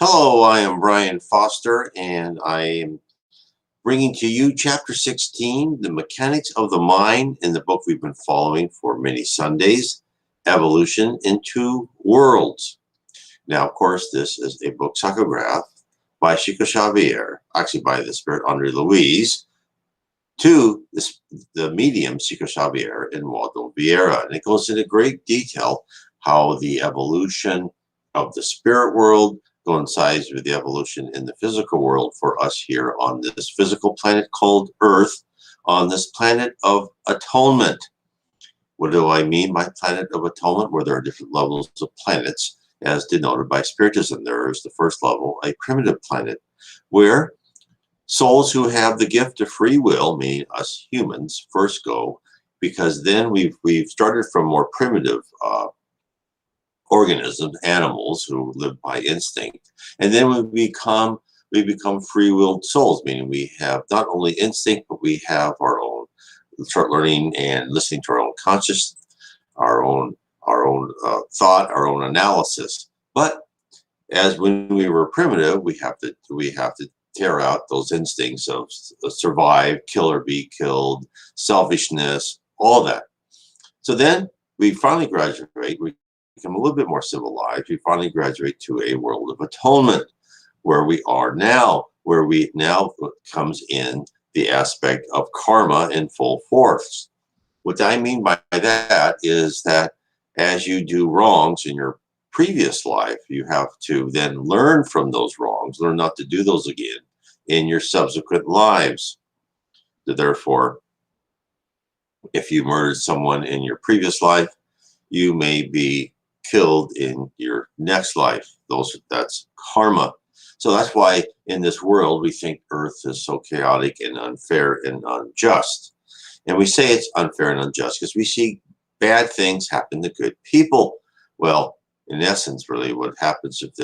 Hello, I am Brian Foster, and I am bringing to you Chapter 16, The Mechanics of the Mind, in the book we've been following for many Sundays, Evolution in Two Worlds. Now, of course, this is a book psychographed by Chico Xavier, actually by the Spirit Andre Luis, to the medium Chico Xavier and Waldo Veira. And it goes into great detail how the evolution of the spirit world coincides with the evolution in the physical world for us here on this physical planet called Earth, on this planet of atonement. What do I mean by planet of atonement? Where there are different levels of planets, as denoted by Spiritism. There is the first level, a primitive planet, where souls who have the gift of free will, meaning us humans, first go, because then we've started from more primitive organisms, animals who live by instinct, and then we become free-willed souls, meaning we have not only instinct, but we have our own, start learning and listening to our own conscious, our own thought, our own analysis. But as when we were primitive, we have to tear out those instincts of survive, kill or be killed, selfishness, all that. So then we finally graduate. We become a little bit more civilized. We finally graduate to a world of atonement, where we are now, where we now comes in the aspect of karma in full force. What I mean by that is that as you do wrongs in your previous life, you have to then learn from those wrongs, learn not to do those again in your subsequent lives. So therefore, if you murdered someone in your previous life, you may be killed in your next life. That's karma. So that's why in this world we think Earth is so chaotic and unfair and unjust. And we say it's unfair and unjust because we see bad things happen to good people. Well, in essence, really what happens if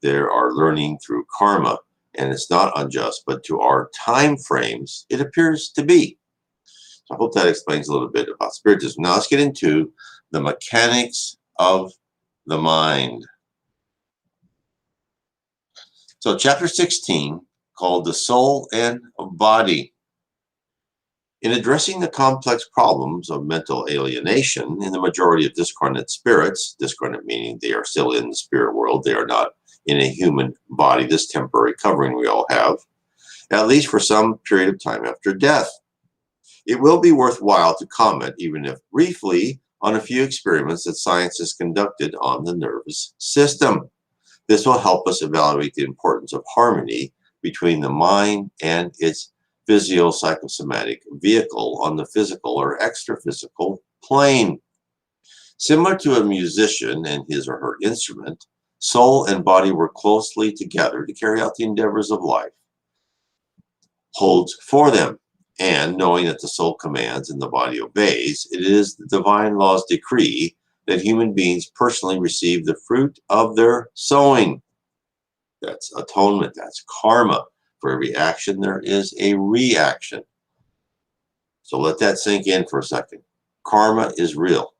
they are learning through karma, and it's not unjust, but to our time frames, it appears to be. So I hope that explains a little bit about Spiritism. Now let's get into the mechanics of the mind. So chapter 16, called The Soul and Body. In addressing the complex problems of mental alienation in the majority of discarnate spirits, discarnate meaning they are still in the spirit world, they are not in a human body, this temporary covering we all have, at least for some period of time after death. It will be worthwhile to comment, even if briefly, on a few experiments that science has conducted on the nervous system. This will help us evaluate the importance of harmony between the mind and its physio-psychosomatic vehicle on the physical or extra-physical plane. Similar to a musician and his or her instrument, soul and body work closely together to carry out the endeavors of life holds for them. And knowing that the soul commands and the body obeys, it is the divine law's decree that human beings personally receive the fruit of their sowing. That's atonement, that's karma. For every action, there is a reaction. So let that sink in for a second. Karma is real.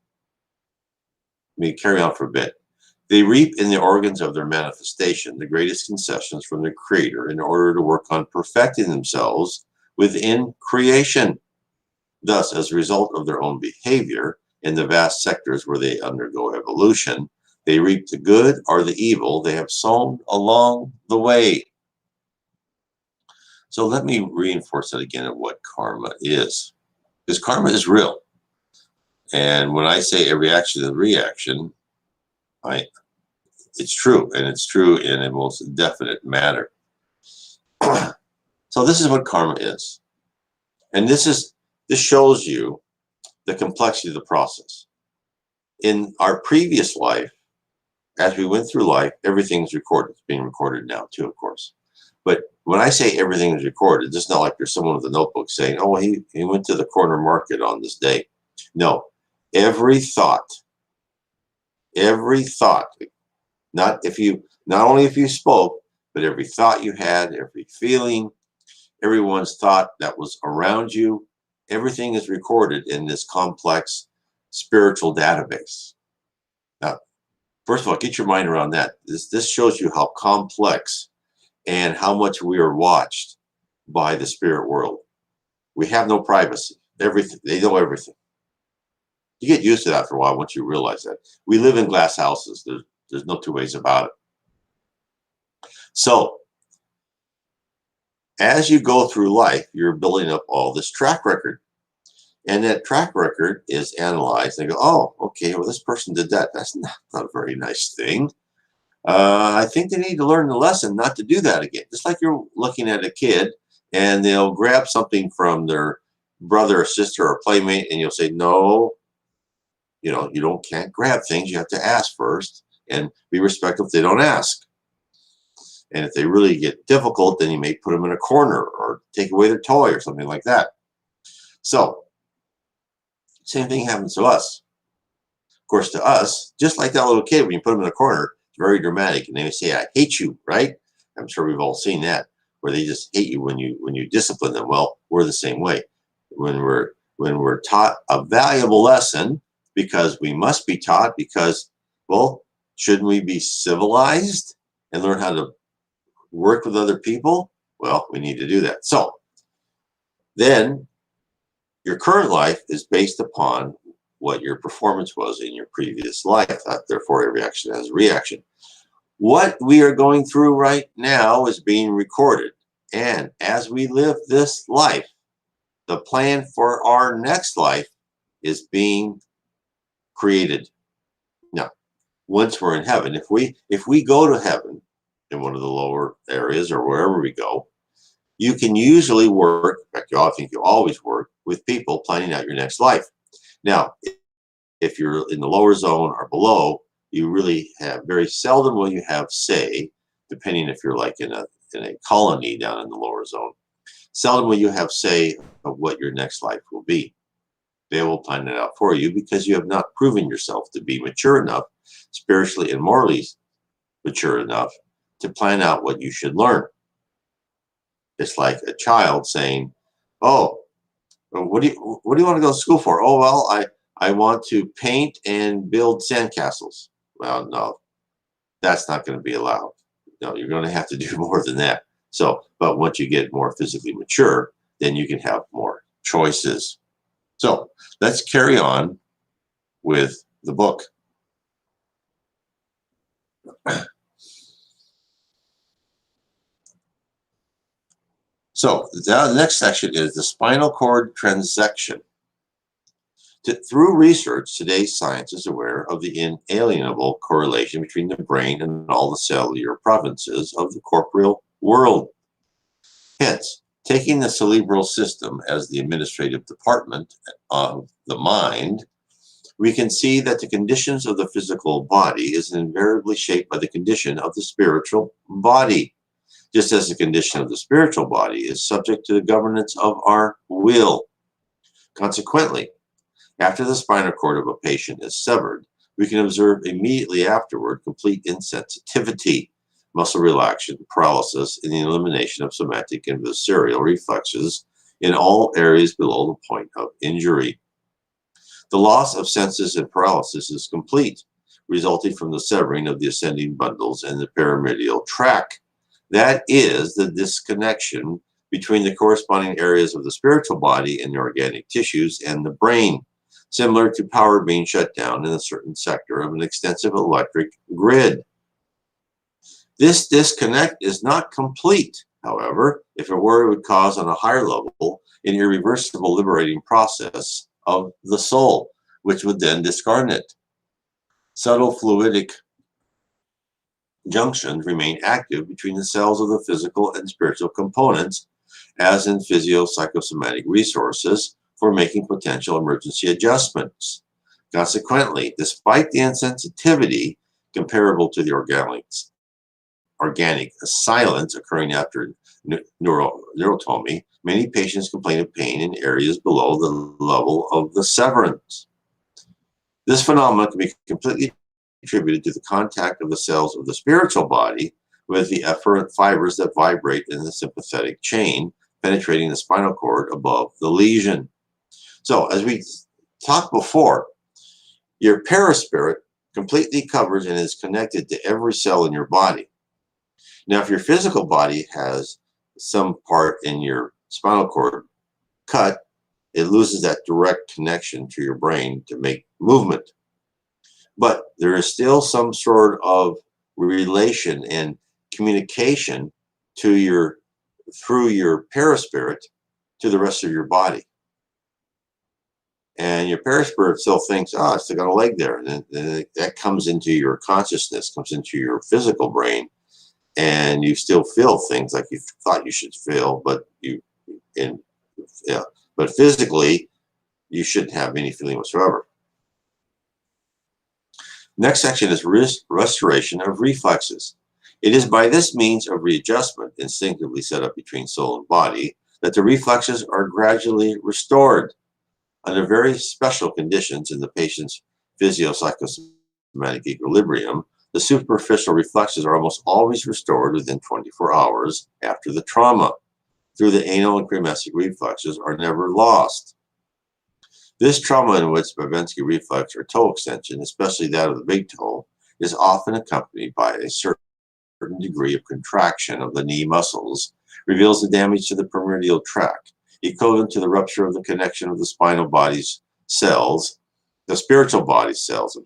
Let me carry on for a bit. They reap in the organs of their manifestation the greatest concessions from their Creator in order to work on perfecting themselves within creation. Thus, as a result of their own behavior in the vast sectors where they undergo evolution, they reap the good or the evil they have sown along the way. So let me reinforce that again of what karma is. Because karma is real. And when I say every action is a reaction, it's true. And it's true in a most definite manner. So this is what karma is. And this shows you the complexity of the process. In our previous life, as we went through life, everything's recorded. It's being recorded now too, of course. But when I say everything is recorded, it's not like there's someone with a notebook saying, oh, he went to the corner market on this day. No, every thought, not only if you spoke, but every thought you had, every feeling, everyone's thought that was around you, everything is recorded in this complex spiritual database. Now, First of all, get your mind around that. This shows you how complex and how much we are watched by the spirit world. We have no privacy. Everything, they know everything. You get used to that for a while once you realize that. We live in glass houses. There's no two ways about it. So as you go through life, you're building up all this track record. And that track record is analyzed and go, oh, okay, well, this person did that. That's not a very nice thing. I think they need to learn the lesson not to do that again. Just like you're looking at a kid and they'll grab something from their brother or sister or playmate and you'll say, no, you can't grab things. You have to ask first and be respectful if they don't ask. And if they really get difficult, then you may put them in a corner or take away their toy or something like that. So, same thing happens to us. Of course, to us, just like that little kid, when you put them in a corner, it's very dramatic. And they say, I hate you, right? I'm sure we've all seen that, where they just hate you when you discipline them. Well, we're the same way. When we're taught a valuable lesson, because we must be taught, because, well, shouldn't we be civilized and learn how to work with other people? Well, we need to do that. So then your current life is based upon what your performance was in your previous life. Therefore, every action has a reaction. What we are going through right now is being recorded. And as we live this life, the plan for our next life is being created. Now, once we're in heaven, if we go to heaven in one of the lower areas or wherever we go, you can usually work, in fact, I think you always work with people planning out your next life. Now, if you're in the lower zone or below, you really have very seldom will you have say, depending if you're like in a colony down in the lower zone, seldom will you have say of what your next life will be. They will plan it out for you because you have not proven yourself to be mature enough, spiritually and morally mature enough to plan out what you should learn. It's like a child saying, oh, what do you want to go to school for? Oh, well, I want to paint and build sandcastles. Well, no, that's not going to be allowed. No, you're going to have to do more than that. So, but once you get more physically mature, then you can have more choices. So let's carry on with the book. So the next section is the spinal cord transection. Through research, today's science is aware of the inalienable correlation between the brain and all the cellular provinces of the corporeal world. Hence, taking the cerebral system as the administrative department of the mind, we can see that the conditions of the physical body is invariably shaped by the condition of the spiritual body, just as the condition of the spiritual body is subject to the governance of our will. Consequently, after the spinal cord of a patient is severed, we can observe immediately afterward complete insensitivity, muscle relaxation, paralysis, and the elimination of somatic and visceral reflexes in all areas below the point of injury. The loss of senses and paralysis is complete, resulting from the severing of the ascending bundles in the pyramidal tract. That is the disconnection between the corresponding areas of the spiritual body and the organic tissues and the brain, similar to power being shut down in a certain sector of an extensive electric grid. This disconnect is not complete, however. If it were, it would cause on a higher level an irreversible liberating process of the soul, which would then discarnate. Subtle fluidic junctions remain active between the cells of the physical and spiritual components, as in physio-psychosomatic resources for making potential emergency adjustments. Consequently, despite the insensitivity comparable to the organic silence occurring after neurotomy, many patients complain of pain in areas below the level of the severance. This phenomenon can be completely attributed to the contact of the cells of the spiritual body with the efferent fibers that vibrate in the sympathetic chain, penetrating the spinal cord above the lesion. So, as we talked before, your paraspirit completely covers and is connected to every cell in your body. Now, if your physical body has some part in your spinal cord cut, it loses that direct connection to your brain to make movement. But there is still some sort of relation and communication to through your perispirit to the rest of your body. And your perispirit still thinks, oh, I still got a leg there. And then that comes into your consciousness, comes into your physical brain, and you still feel things like you thought you should feel, but but physically, you shouldn't have any feeling whatsoever. Next section is restoration of reflexes. It is by this means of readjustment, instinctively set up between soul and body, that the reflexes are gradually restored. Under very special conditions in the patient's physio-psychosomatic equilibrium, the superficial reflexes are almost always restored within 24 hours after the trauma. Through the anal and crematic reflexes are never lost. This trauma in which Babinski reflex or toe extension, especially that of the big toe, is often accompanied by a certain degree of contraction of the knee muscles, reveals the damage to the peroneal tract, equivalent to the rupture of the connection of the spinal body's cells, the spiritual body cells,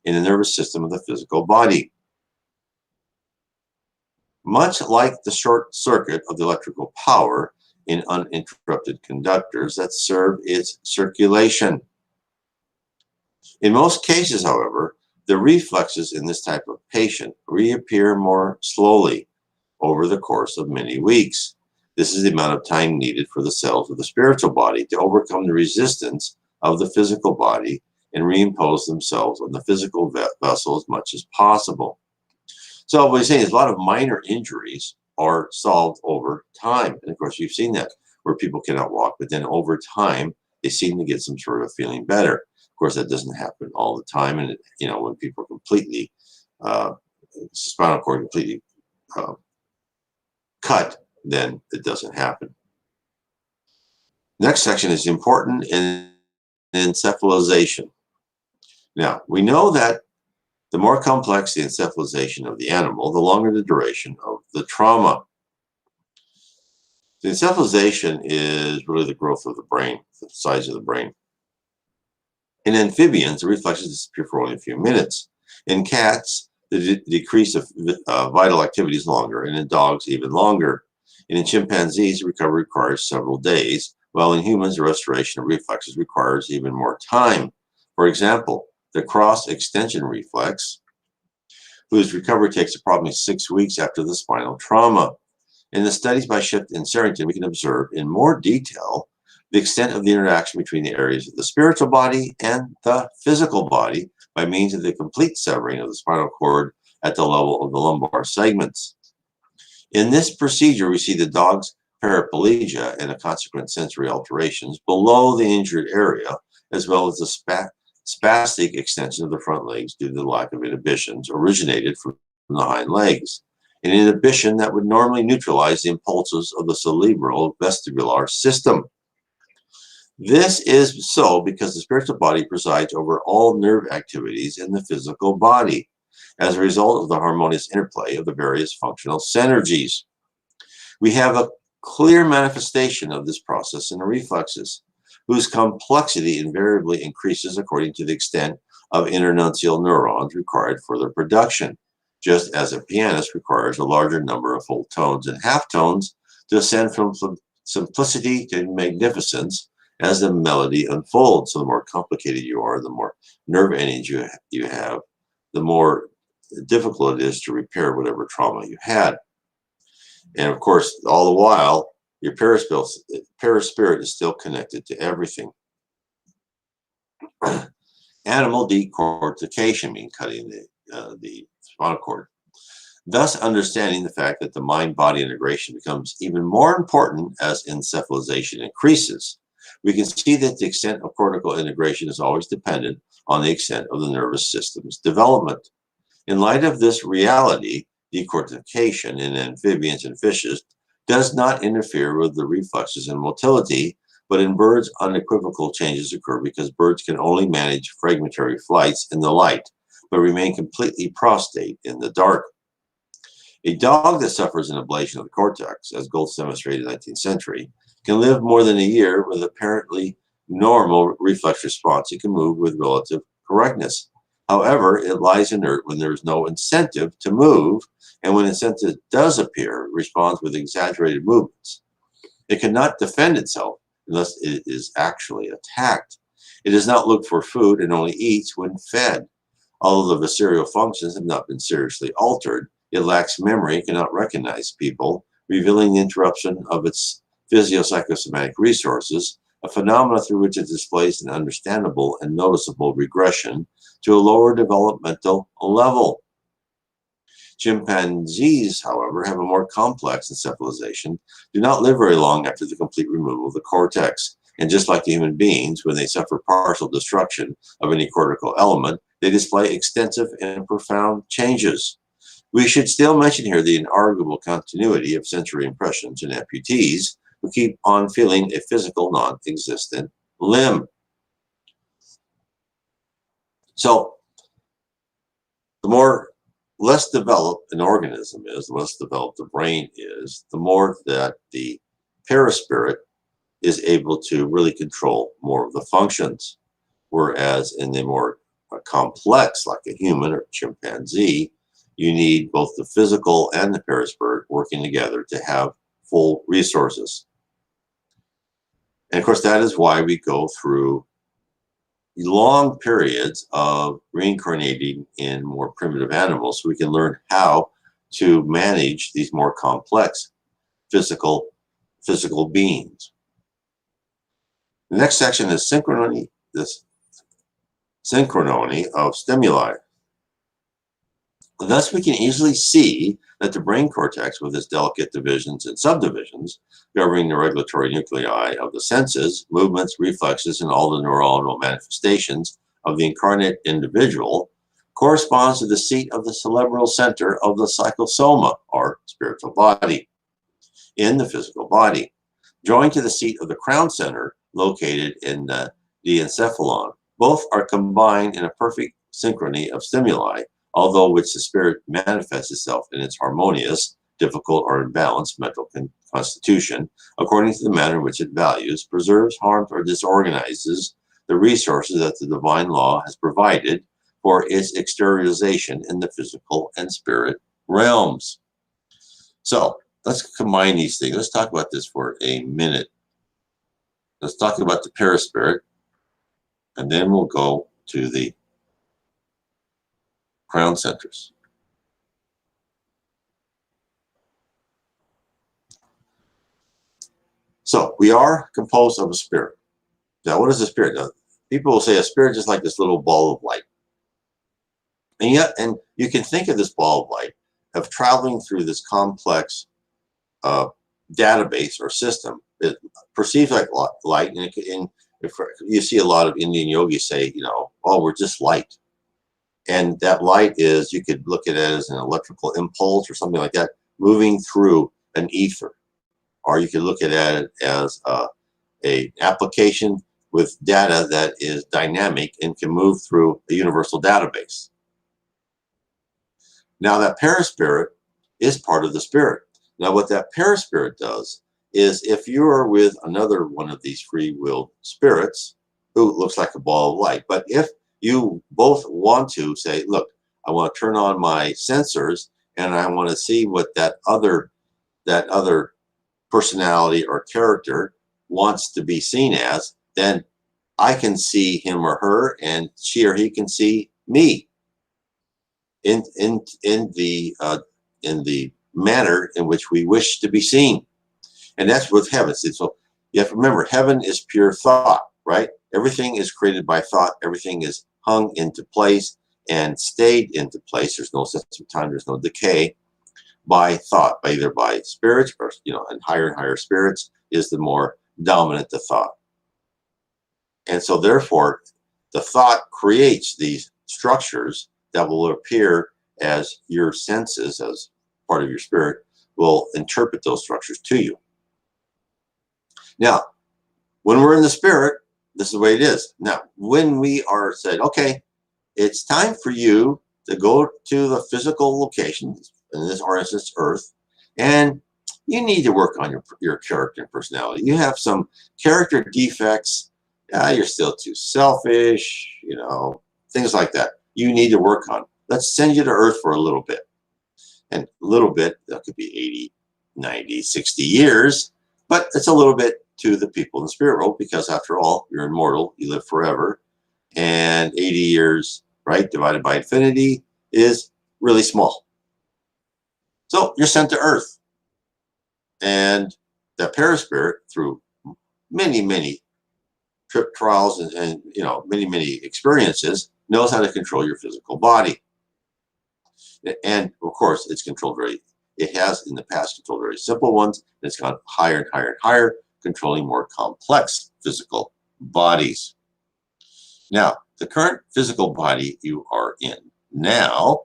in the nervous system of the physical body. Much like the short circuit of the electrical power in uninterrupted conductors that serve its circulation. In most cases, however, the reflexes in this type of patient reappear more slowly over the course of many weeks. This is the amount of time needed for the cells of the spiritual body to overcome the resistance of the physical body and reimpose themselves on the physical vessel as much as possible. So what he's saying is a lot of minor injuries are solved over time. And of course, you've seen that where people cannot walk, but then over time, they seem to get some sort of feeling better. Of course, that doesn't happen all the time. And, when people are completely, spinal cord completely cut, then it doesn't happen. Next section is important in encephalization. Now, we know that the more complex the encephalization of the animal, the longer the duration of the trauma. The encephalization is really the growth of the brain, the size of the brain. In amphibians, the reflexes disappear for only a few minutes. In cats, the decrease of vital activity is longer, and in dogs, even longer. And in chimpanzees, recovery requires several days, while in humans, the restoration of reflexes requires even more time. For example, the cross-extension reflex, whose recovery takes approximately 6 weeks after the spinal trauma. In the studies by Shift and Serrington, we can observe in more detail the extent of the interaction between the areas of the spiritual body and the physical body by means of the complete severing of the spinal cord at the level of the lumbar segments. In this procedure, we see the dog's paraplegia and the consequent sensory alterations below the injured area, as well as the spastic extension of the front legs due to the lack of inhibitions originated from the hind legs, an inhibition that would normally neutralize the impulses of the cerebral vestibular system. This is so because the spiritual body presides over all nerve activities in the physical body as a result of the harmonious interplay of the various functional synergies. We have a clear manifestation of this process in the reflexes, whose complexity invariably increases according to the extent of internuncial neurons required for their production, just as a pianist requires a larger number of full tones and half tones to ascend from simplicity to magnificence as the melody unfolds. So the more complicated you are, the more nerve endings you have, the more difficult it is to repair whatever trauma you had. And of course, all the while, your perispirit is still connected to everything. Animal decortication means cutting the spinal cord. Thus, understanding the fact that the mind-body integration becomes even more important as encephalization increases, we can see that the extent of cortical integration is always dependent on the extent of the nervous system's development. In light of this reality, decortication in amphibians and fishes does not interfere with the reflexes and motility, but in birds, unequivocal changes occur because birds can only manage fragmentary flights in the light, but remain completely prostrate in the dark. A dog that suffers an ablation of the cortex, as Goltz demonstrated in the 19th century, can live more than a year with apparently normal reflex response. It can move with relative correctness. However, it lies inert when there is no incentive to move, and when incentive does appear, it responds with exaggerated movements. It cannot defend itself unless it is actually attacked. It does not look for food and only eats when fed. Although the visceral functions have not been seriously altered, it lacks memory and cannot recognize people, revealing the interruption of its physio-psychosomatic resources, a phenomenon through which it displays an understandable and noticeable regression to a lower developmental level. Chimpanzees, however, have a more complex encephalization, do not live very long after the complete removal of the cortex. And just like human beings, when they suffer partial destruction of any cortical element, they display extensive and profound changes. We should still mention here the inarguable continuity of sensory impressions in amputees who keep on feeling a physical, non-existent limb. So, the less developed an organism is, the less developed the brain is, the more that the paraspirit is able to really control more of the functions. Whereas in the more complex, like a human or chimpanzee, you need both the physical and the paraspirit working together to have full resources. And of course, that is why we go through long periods of reincarnating in more primitive animals so we can learn how to manage these more complex physical beings. The next section is synchronony of stimuli. Thus, we can easily see that the brain cortex, with its delicate divisions and subdivisions governing the regulatory nuclei of the senses, movements, reflexes, and all the neuronal manifestations of the incarnate individual, corresponds to the seat of the cerebral center of the psychosoma, or spiritual body, in the physical body, joined to the seat of the crown center located in the diencephalon. Both are combined in a perfect synchrony of stimuli, although which the spirit manifests itself in its harmonious, difficult, or imbalanced mental constitution, according to the manner in which it values, preserves, harms, or disorganizes the resources that the divine law has provided for its exteriorization in the physical and spirit realms. So let's combine these things. Let's talk about this for a minute. Let's talk about the paraspirit, and then we'll go to the crown centers. So we are composed of a spirit. Now, what is a spirit? Now, people will say a spirit is just like this little ball of light. And yet, and you can think of this ball of light of traveling through this complex database or system. It perceives like light, and if you see a lot of Indian yogis say, oh, we're just light. And that light is, you could look at it as an electrical impulse or something like that, moving through an ether. Or you could look at it as a application with data that is dynamic and can move through a universal database. Now that paraspirit is part of the spirit. Now what that paraspirit does is, if you are with another one of these free-willed spirits who looks like a ball of light, but if you both want to say, look, I want to turn on my sensors and I want to see what that other personality or character wants to be seen as, then I can see him or her, and she or he can see me in the manner in which we wish to be seen. And that's with heaven. So you have to remember, heaven is pure thought, right? Everything is created by thought. Everything is hung into place and stayed into place. There's no sense of time. There's no decay by thought, either by spirits or, and higher spirits is the more dominant the thought. And so therefore, the thought creates these structures that will appear as your senses, as part of your spirit, will interpret those structures to you. Now, when we're in the spirit, this is the way it is. Now, when we are said, okay, it's time for you to go to the physical location, in this, or instance, Earth, and you need to work on your character and personality. You have some character defects. You're still too selfish, things like that. You need to work on. Let's send you to Earth for a little bit. And a little bit, that could be 80, 90, 60 years, but it's a little bit to the people in the spirit world, because after all, you're immortal, you live forever, and 80 years, right, divided by infinity is really small. So you're sent to Earth, and the paraspirit, through many, many trip trials and many, many experiences, knows how to control your physical body. And of course, it has in the past controlled very simple ones, and it's gone higher and higher and higher, controlling more complex physical bodies. Now, the current physical body you are in now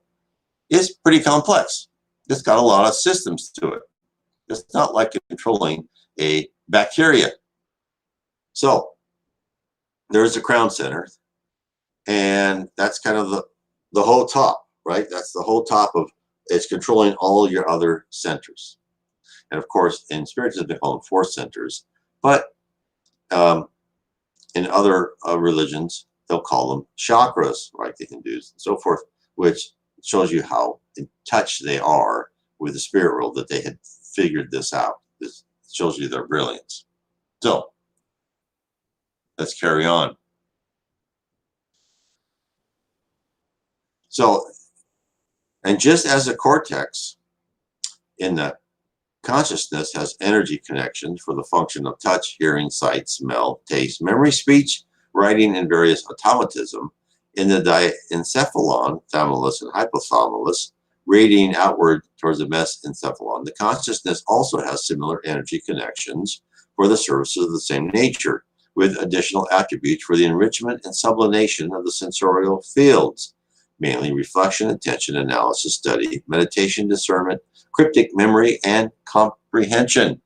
is pretty complex. It's got a lot of systems to it. It's not like controlling a bacteria. So there's the crown center, and that's kind of the whole top, right? That's the whole top of, it's controlling all your other centers. And of course, in Spiritism, they call them 4 centers, but in other religions, they'll call them chakras, right? The Hindus and so forth, which shows you how in touch they are with the spirit world, that they had figured this out. This shows you their brilliance. So let's carry on. So, and just as the cortex in the consciousness has energy connections for the function of touch, hearing, sight, smell, taste, memory, speech, writing, and various automatism, in the diencephalon, thalamus and hypothalamus, radiating outward towards the mesencephalon, the consciousness also has similar energy connections for the services of the same nature, with additional attributes for the enrichment and sublimation of the sensorial fields, mainly reflection, attention, analysis, study, meditation, discernment, cryptic memory, and comprehension.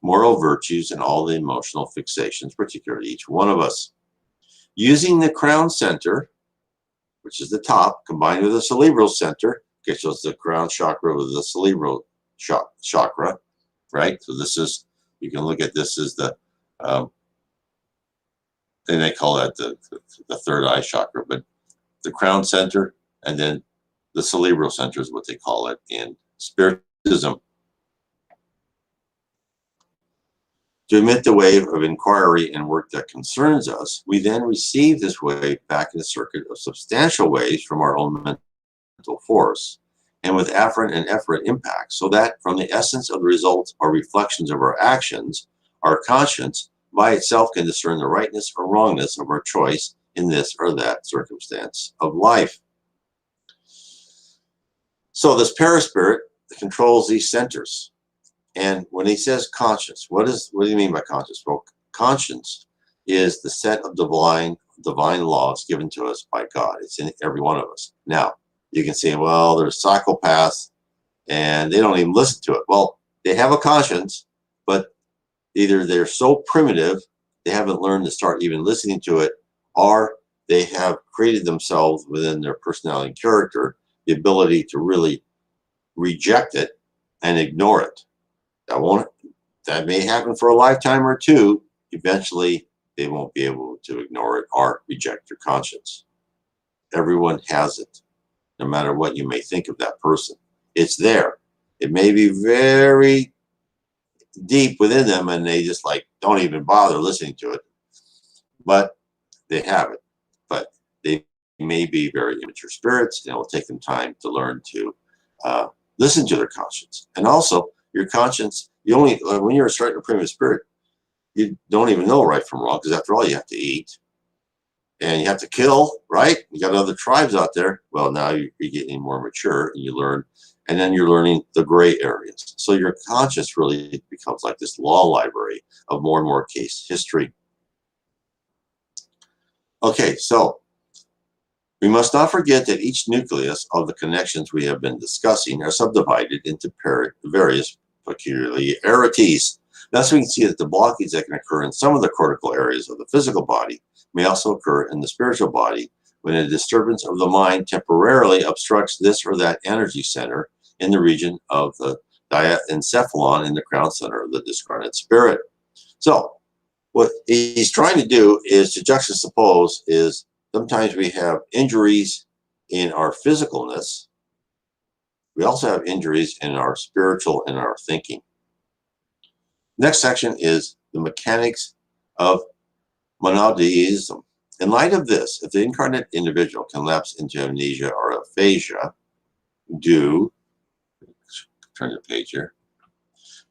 Moral virtues and all the emotional fixations, particularly each one of us. Using the crown center, which is the top, combined with the cerebral center, okay, so it's the crown chakra with the cerebral chakra, right? So this is, you can look at this as the, and they call that the third eye chakra, but the crown center, and then the cerebral center is what they call it in Spiritism. To emit the wave of inquiry and work that concerns us, we then receive this wave back in a circuit of substantial waves from our own mental force, and with afferent and efferent impacts, so that from the essence of the results or reflections of our actions, our conscience by itself can discern the rightness or wrongness of our choice in this or that circumstance of life. So this paraspirit controls these centers. And when he says conscience, what do you mean by conscience? Well, conscience is the set of divine laws given to us by God. It's in every one of us. Now, you can say, well, there's psychopaths and they don't even listen to it. Well, they have a conscience, but either they're so primitive, they haven't learned to start even listening to it, or they have created themselves within their personality and character the ability to really reject it and ignore it. That may happen for a lifetime or two. Eventually, they won't be able to ignore it or reject their conscience. Everyone has it, no matter what you may think of that person. It's there. It may be very deep within them, and they just don't even bother listening to it. But they have it. But they may be very immature spirits, and it will take them time to learn to listen to their conscience. And also, your conscience, when you're starting a primitive spirit, you don't even know right from wrong, because after all, you have to eat and you have to kill, right? You got other tribes out there. Well, now you're getting more mature, and you learn, and then you're learning the gray areas. So your conscience really becomes like this law library of more and more case history. Okay, so we must not forget that each nucleus of the connections we have been discussing are subdivided into various peculiarities. Thus, we can see that the blockage that can occur in some of the cortical areas of the physical body may also occur in the spiritual body when a disturbance of the mind temporarily obstructs this or that energy center in the region of the diencephalon in the crown center of the discarnate spirit. So what he's trying to do is to juxtapose is sometimes we have injuries in our physicalness. We also have injuries in our spiritual and our thinking. Next section is the mechanics of monodeism. In light of this, if the incarnate individual can lapse into amnesia or aphasia due, turn the page here,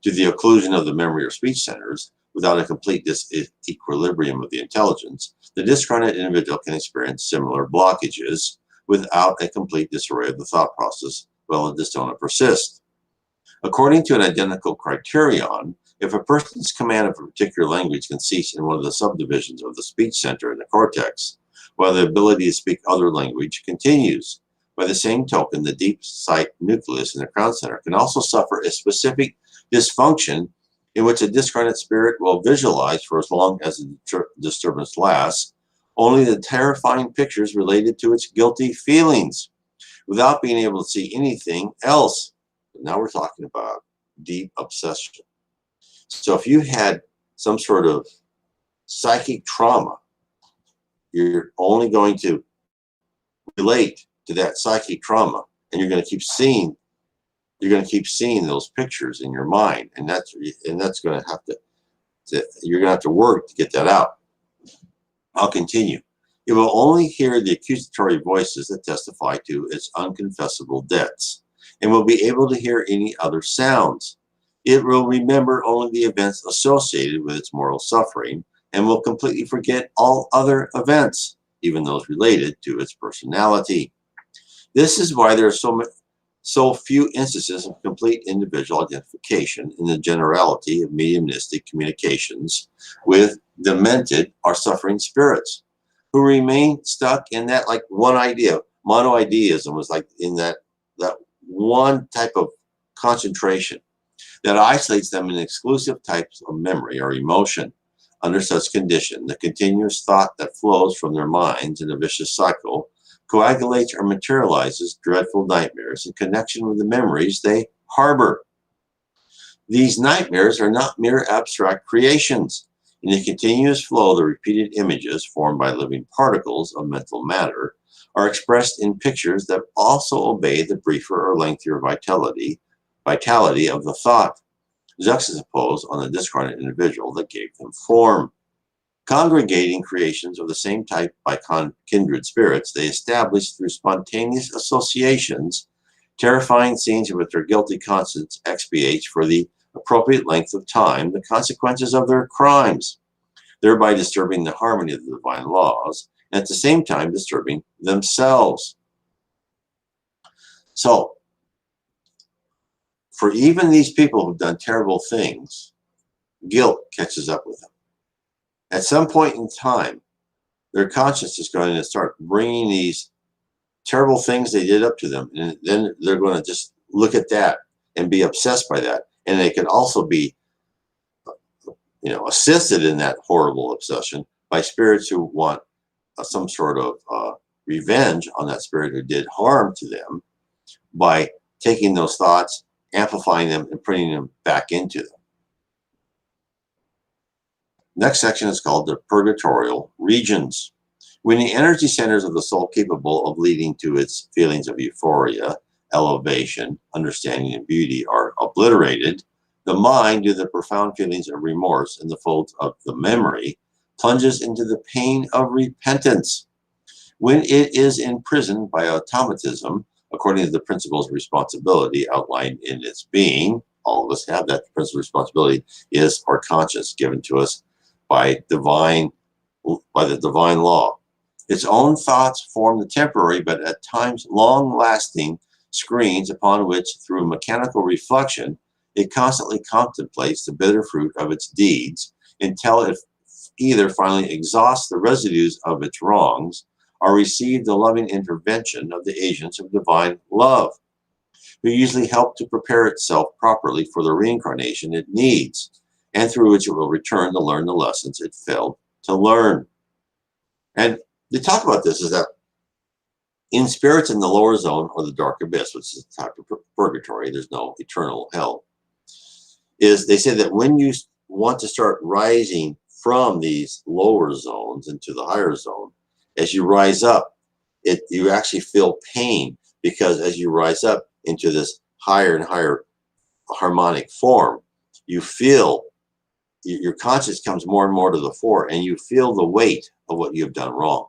to the occlusion of the memory or speech centers without a complete disequilibrium of the intelligence, the discarnate individual can experience similar blockages without a complete disarray of the thought process while the dystona persists. According to an identical criterion, if a person's command of a particular language can cease in one of the subdivisions of the speech center in the cortex, while the ability to speak other language continues. By the same token, the deep sight nucleus in the crown center can also suffer a specific dysfunction in which a discarnate spirit will visualize for as long as the disturbance lasts, only the terrifying pictures related to its guilty feelings, without being able to see anything else. Now we're talking about deep obsession. So if you had some sort of psychic trauma, you're only going to relate to that psychic trauma, and you're going to keep seeing those pictures in your mind, and that's going to have to you're going to have to work to get that out. I'll continue. It will only hear the accusatory voices that testify to its unconfessable debts, and will be able to hear any other sounds. It will remember only the events associated with its moral suffering, and will completely forget all other events, even those related to its personality. This is why there are so few instances of complete individual identification in the generality of mediumistic communications with demented or suffering spirits, who remain stuck in that like one idea. Monoideism was like in that one type of concentration that isolates them in exclusive types of memory or emotion. Under such condition, the continuous thought that flows from their minds in a vicious cycle coagulates or materializes dreadful nightmares in connection with the memories they harbor. These nightmares are not mere abstract creations. In the continuous flow, the repeated images formed by living particles of mental matter are expressed in pictures that also obey the briefer or lengthier vitality of the thought, juxtaposed on the discarnate individual that gave them form. Congregating creations of the same type by kindred spirits, they establish through spontaneous associations terrifying scenes in which their guilty conscience expiates for the appropriate length of time the consequences of their crimes, thereby disturbing the harmony of the divine laws, and at the same time disturbing themselves. So, for even these people who've done terrible things, guilt catches up with them. At some point in time, their conscience is going to start bringing these terrible things they did up to them, and then they're going to just look at that and be obsessed by that. And they can also be, assisted in that horrible obsession by spirits who want some sort of revenge on that spirit who did harm to them by taking those thoughts, amplifying them, and putting them back into them. Next section is called the purgatorial regions. When the energy centers of the soul capable of leading to its feelings of euphoria, elevation, understanding, and beauty are obliterated, the mind, due to the profound feelings of remorse in the folds of the memory, plunges into the pain of repentance. When it is imprisoned by automatism, according to the principles of responsibility outlined in its being, all of us have that. The principle of responsibility is our conscience given to us by the divine law. Its own thoughts form the temporary but at times long-lasting screens upon which, through mechanical reflection, it constantly contemplates the bitter fruit of its deeds until it either finally exhausts the residues of its wrongs or receives the loving intervention of the agents of divine love, who usually help to prepare itself properly for the reincarnation it needs, and through which it will return to learn the lessons it failed to learn. And they talk about this is that in spirits in the lower zone or the dark abyss, which is a type of purgatory, there's no eternal hell, is they say that when you want to start rising from these lower zones into the higher zone, as you rise up, you actually feel pain, because as you rise up into this higher and higher harmonic form, you feel your conscience comes more and more to the fore, and you feel the weight of what you've done wrong.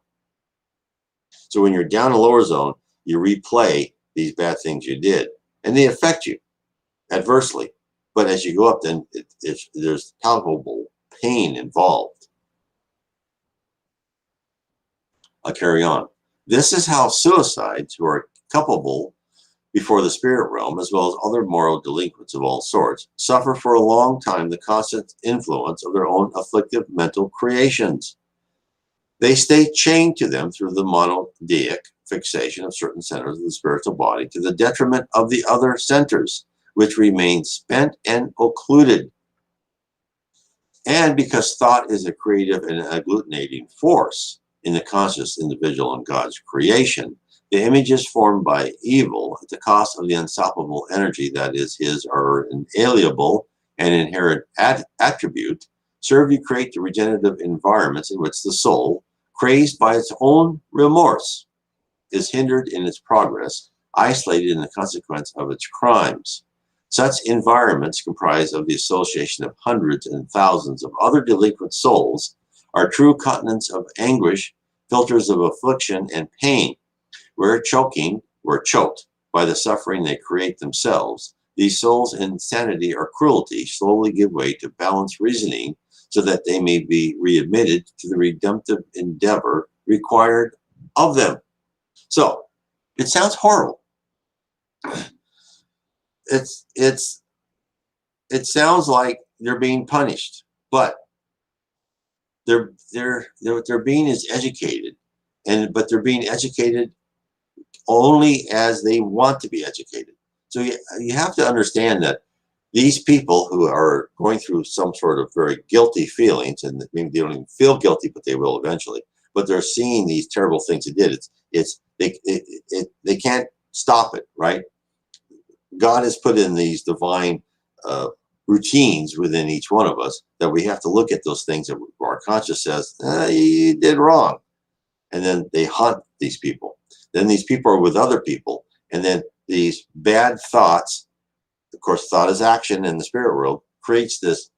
So when you're down in the lower zone, you replay these bad things you did, and they affect you adversely. But as you go up, then there's palpable pain involved. I'll carry on. This is how suicides who are culpable before the spirit realm, as well as other moral delinquents of all sorts, suffer for a long time the constant influence of their own afflictive mental creations. They stay chained to them through the monodic fixation of certain centers of the spiritual body, to the detriment of the other centers, which remain spent and occluded. And because thought is a creative and agglutinating force in the conscious individual and God's creation, the images formed by evil at the cost of the unstoppable energy that is his or inalienable and inherent attribute serve to create the regenerative environments in which the soul, crazed by its own remorse, is hindered in its progress, isolated in the consequence of its crimes. Such environments, comprised of the association of hundreds and thousands of other delinquent souls, are true continents of anguish, filters of affliction and pain. Where choked by the suffering they create themselves, these souls' insanity or cruelty slowly give way to balanced reasoning, so that they may be readmitted to the redemptive endeavor required of them. So it sounds horrible. It sounds like they're being punished, but they're being is educated, but they're being educated only as they want to be educated. So you have to understand that these people who are going through some sort of very guilty feelings, and maybe they don't even feel guilty, but they will eventually, but they're seeing these terrible things they did. They can't stop it, right? God has put in these divine routines within each one of us that we have to look at those things that our conscience says, you did wrong. And then they hunt these people. Then these people are with other people. And then these bad thoughts, of course, thought is action in the spirit world, creates this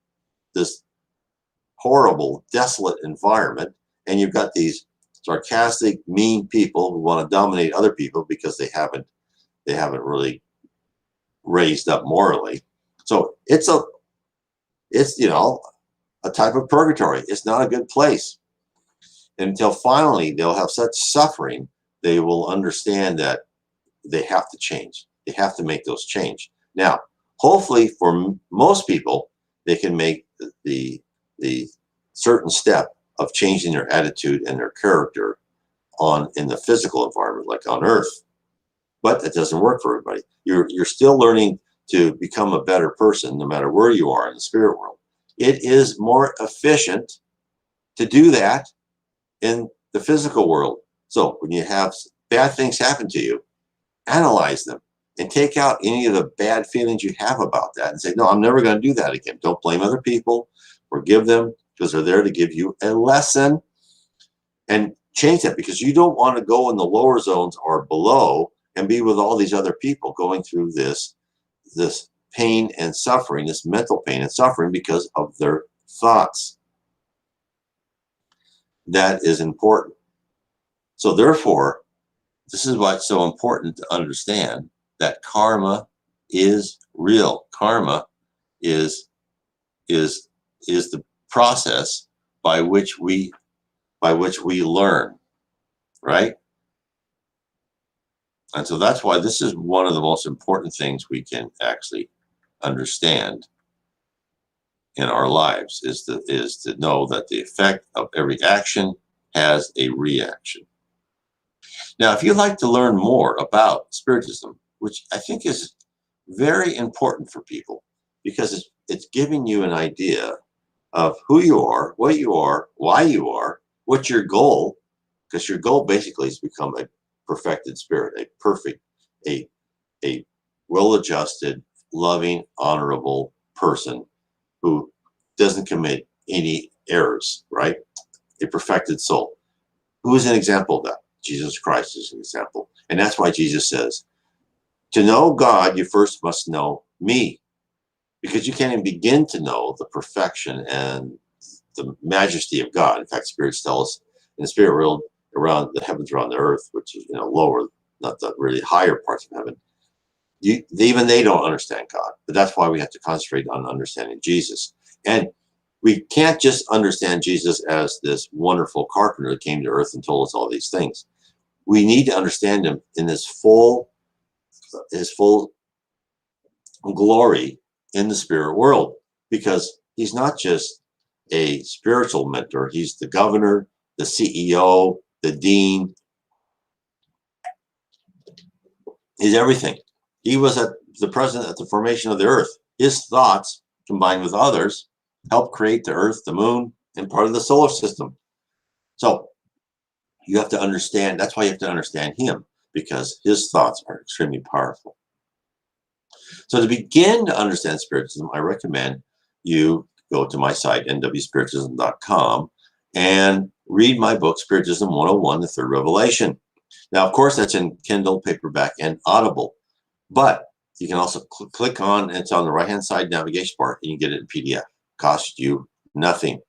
horrible, desolate environment. And you've got these sarcastic, mean people who want to dominate other people because they haven't really raised up morally. So it's a type of purgatory. It's not a good place. Until finally they'll have such suffering, they will understand that they have to change. They have to make those change. Now, hopefully for most people, they can make the certain step of changing their attitude and their character in the physical environment, like on Earth. But that doesn't work for everybody. You're still learning to become a better person, no matter where you are in the spirit world. It is more efficient to do that in the physical world. So when you have bad things happen to you, analyze them and take out any of the bad feelings you have about that and say, no, I'm never going to do that again. Don't blame other people. Forgive them, because they're there to give you a lesson, and change that, because you don't want to go in the lower zones or below and be with all these other people going through this pain and suffering, this mental pain and suffering because of their thoughts. That is important. So therefore, this is why it's so important to understand that karma is real. Karma is the process by which we learn, right? And so that's why this is one of the most important things we can actually understand in our lives, is to know that the effect of every action has a reaction. Now, if you'd like to learn more about Spiritism, which I think is very important for people, because it's giving you an idea of who you are, what you are, why you are, what's your goal, because your goal basically is to become a perfected spirit, a perfect, a well-adjusted, loving, honorable person who doesn't commit any errors, right? A perfected soul. Who is an example of that? Jesus Christ is an example. And that's why Jesus says, to know God, you first must know me. Because you can't even begin to know the perfection and the majesty of God. In fact, spirits tell us in the spirit world, around the heavens around the earth, which is, lower, not the really higher parts of heaven, even they don't understand God. But that's why we have to concentrate on understanding Jesus. And we can't just understand Jesus as this wonderful carpenter that came to earth and told us all these things. We need to understand him in his full glory in the spirit world, because he's not just a spiritual mentor. He's the governor, the CEO, the dean. He's everything. He was the president at the formation of the earth. His thoughts, combined with others, helped create the earth, the moon, and part of the solar system. So you have to understand, that's why you have to understand him, because his thoughts are extremely powerful. So to begin to understand Spiritism, I recommend you go to my site, nwspiritism.com, and read my book, Spiritism 101, The Third Revelation. Now, of course, that's in Kindle, paperback, and Audible. But you can also click on, it's on the right-hand side navigation bar, and you get it in PDF. Costs you nothing.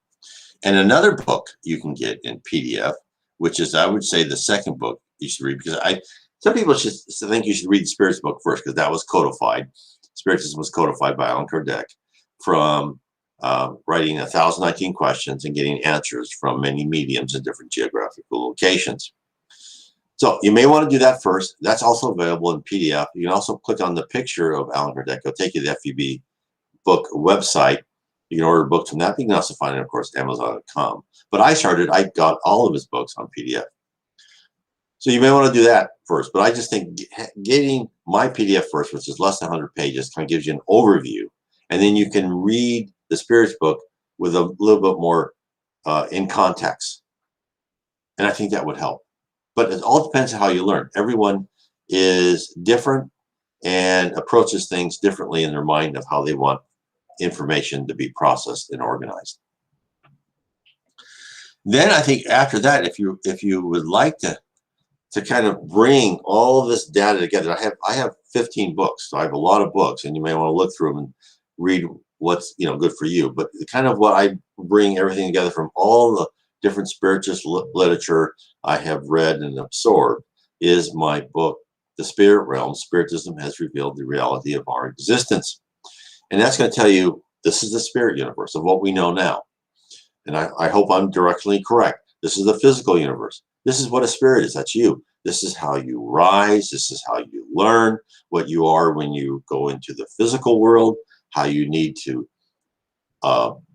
And another book you can get in PDF, which is, I would say, the second book you should read, because some people should think you should read the Spirits book first, because that was codified. Spiritism was codified by Allan Kardec from writing 1,019 questions and getting answers from many mediums in different geographical locations. So you may want to do that first. That's also available in PDF. You can also click on the picture of Allan Kardec. It'll take you to the FEB book website. You can order books from that. You can also find it, of course, Amazon.com. But I got all of his books on PDF. So you may want to do that first. But I just think getting my PDF first, which is less than 100 pages, kind of gives you an overview. And then you can read the Spirits book with a little bit more in context. And I think that would help. But it all depends on how you learn. Everyone is different and approaches things differently in their mind of how they want information to be processed and organized. Then I think after that, if you would like to kind of bring all of this data together, I have 15 books, so I have a lot of books, and you may want to look through them and read what's good for you. But kind of what I bring everything together from all the different spiritualist literature I have read and absorbed is my book, The Spirit Realm, Spiritism Has Revealed the Reality of Our Existence. And that's going to tell you, this is the spirit universe of what we know now. And I hope I'm directly correct. This is the physical universe. This is what a spirit is. That's you. This is how you rise. This is how you learn what you are when you go into the physical world, how you need to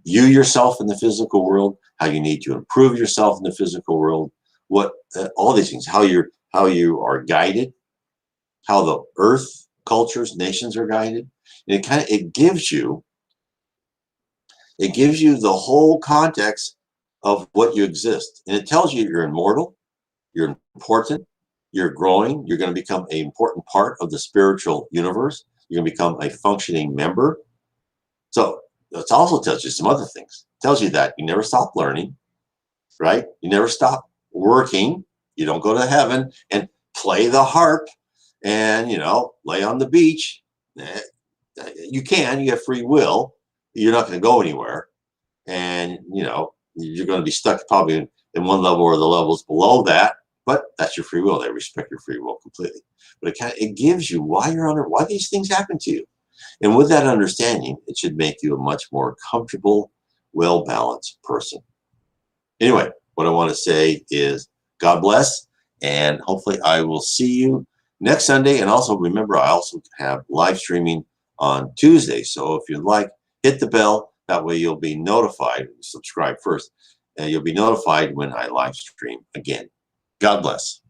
view yourself in the physical world, how you need to improve yourself in the physical world, all these things, how you are guided, how the earth, cultures, nations are guided. And it gives you the whole context of what you exist. And it tells you you're immortal, you're important, you're growing, you're going to become an important part of the spiritual universe, you're going to become a functioning member. So it also tells you some other things. It tells you that you never stop learning, right? You never stop working. You don't go to heaven and play the harp and, lay on the beach. You have free will. You're not going to go anywhere. And, you're going to be stuck probably in one level or the levels below that, but that's your free will. They respect your free will completely. But it gives you why you're on earth, why these things happen to you. And with that understanding, it should make you a much more comfortable, well-balanced person. Anyway, what I want to say is God bless, and hopefully I will see you next Sunday. And also remember, I also have live streaming on Tuesday. So if you'd like, hit the bell. That way you'll be notified. Subscribe first, and you'll be notified when I live stream again. God bless.